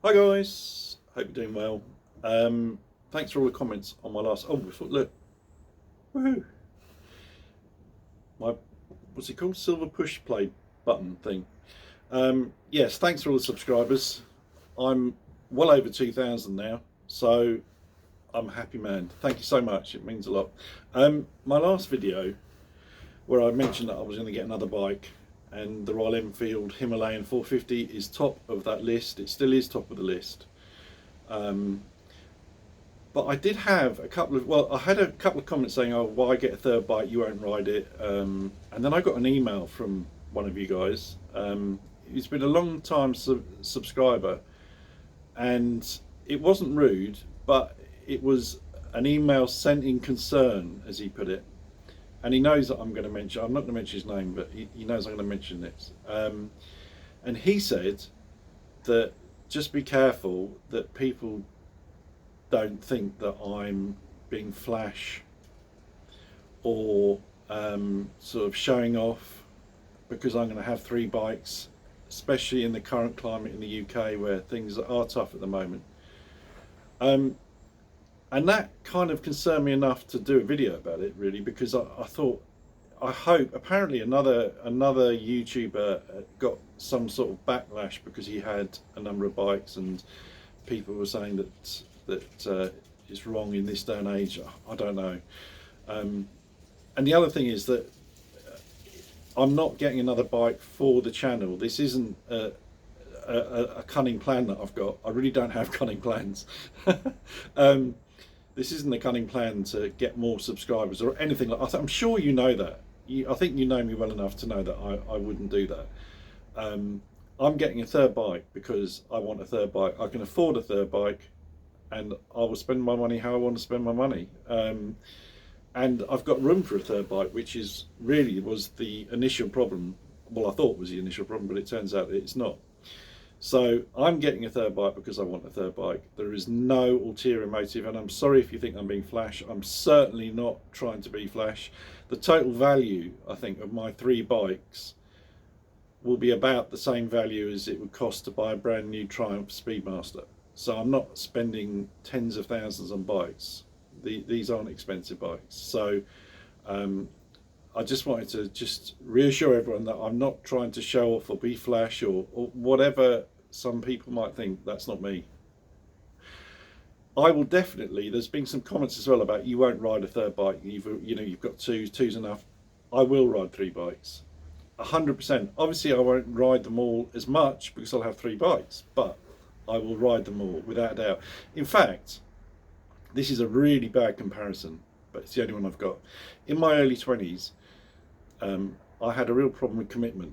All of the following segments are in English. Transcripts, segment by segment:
Hi guys, hope you're doing well. Thanks for all the comments on my last. Oh, look, woohoo! My what's it called? Silver push play button thing. Yes, thanks for all the subscribers. I'm well over 2,000 now, so I'm a happy man. Thank you so much. It means a lot. My last video where I mentioned that I was going to get another bike, and the Royal Enfield Himalayan 450 is top of that list. It still is top of the list. But I did have I had a couple of comments saying, oh, why get a third bike, you won't ride it. And then I got an email from one of you guys. He's been a long time subscriber, and it wasn't rude, but it was an email sent in concern, as he put it. And he knows that I'm not going to mention his name, but he knows I'm going to mention this. And he said that just be careful that people don't think that I'm being flash or sort of showing off because I'm going to have three bikes, especially in the current climate in the UK where things are tough at the moment. And that kind of concerned me enough to do a video about it, really, because I thought, I hope, apparently another YouTuber got some sort of backlash because he had a number of bikes, and people were saying that it's wrong in this day and age. I don't know. And the other thing is that I'm not getting another bike for the channel. This isn't a cunning plan that I've got. I really don't have cunning plans. This isn't a cunning plan to get more subscribers or anything like that. I'm sure you know that. I think you know me well enough to know that I wouldn't do that. I'm getting a third bike because I want a third bike. I can afford a third bike, and I will spend my money how I want to spend my money. And I've got room for a third bike, which is really was the initial problem. Well, I thought was the initial problem, but it turns out that it's not. So I'm getting a third bike because I want a third bike. There is no ulterior motive, and I'm sorry if you think I'm being flash. I'm certainly not trying to be flash. The total value, I think, of my three bikes will be about the same value as it would cost to buy a brand new Triumph Speedmaster. So I'm not spending tens of thousands on bikes. These aren't expensive bikes. So I just wanted to just reassure everyone that I'm not trying to show off or be flash or whatever some people might think. That's not me. I will definitely, there's been some comments as well about you won't ride a third bike. You've got two's enough. I will ride three bikes, 100%. Obviously I won't ride them all as much because I'll have three bikes, but I will ride them all without a doubt. In fact, this is a really bad comparison, but it's the only one I've got. In my early 20s, I had a real problem with commitment.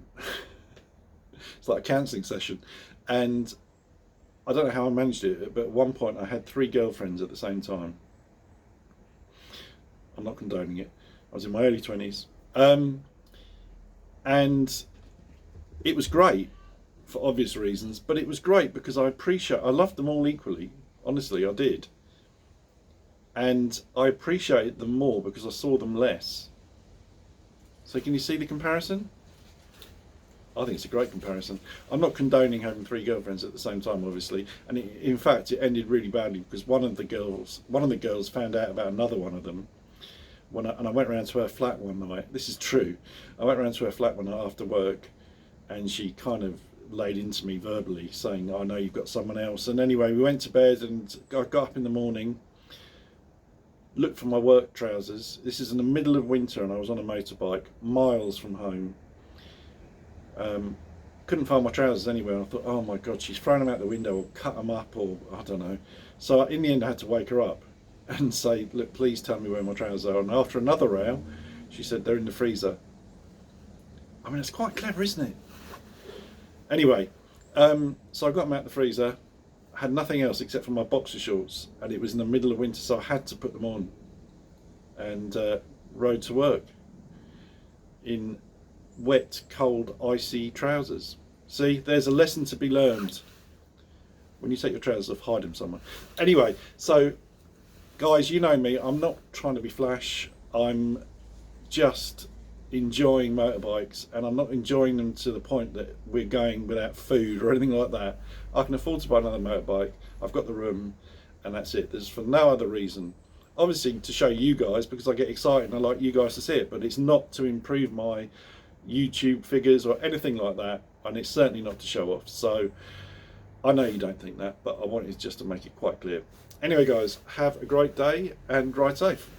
It's like a counselling session, and I don't know how I managed it, but at one point I had three girlfriends at the same time. I'm not condoning it. I was in my early 20s, and it was great for obvious reasons, but it was great because I loved them all equally. Honestly, I did. And I appreciated them more because I saw them less. So can you see the comparison? I think it's a great comparison. I'm not condoning having three girlfriends at the same time, obviously, and in fact it ended really badly because one of the girls found out about another one of them. And I went round to her flat one night. This is true. I went round to her flat one night after work, and she kind of laid into me verbally, saying, "I know you've got someone else." And anyway, we went to bed, and I got up in the morning, looked for my work trousers. This is in the middle of winter, and I was on a motorbike, miles from home. Couldn't find my trousers anywhere. I thought, oh my God, she's thrown them out the window or cut them up, or I don't know. So in the end, I had to wake her up and say, look, please tell me where my trousers are. And after another row, she said, they're in the freezer. I mean, it's quite clever, isn't it? Anyway, so I got them out the freezer. I had nothing else except for my boxer shorts, and it was in the middle of winter, so I had to put them on and rode to work in wet, cold, icy trousers. See, there's a lesson to be learned. When you take your trousers off, hide them somewhere. Anyway, so guys, you know me, I'm not trying to be flash. I'm just enjoying motorbikes, and I'm not enjoying them to the point that we're going without food or anything like that. I can afford to buy another motorbike. I've got the room, and that's it. There's for no other reason. Obviously to show you guys, because I get excited and I like you guys to see it, but it's not to improve my YouTube figures or anything like that, and it's certainly not to show off. So I know you don't think that, but I wanted just to make it quite clear. Anyway guys, have a great day and ride safe.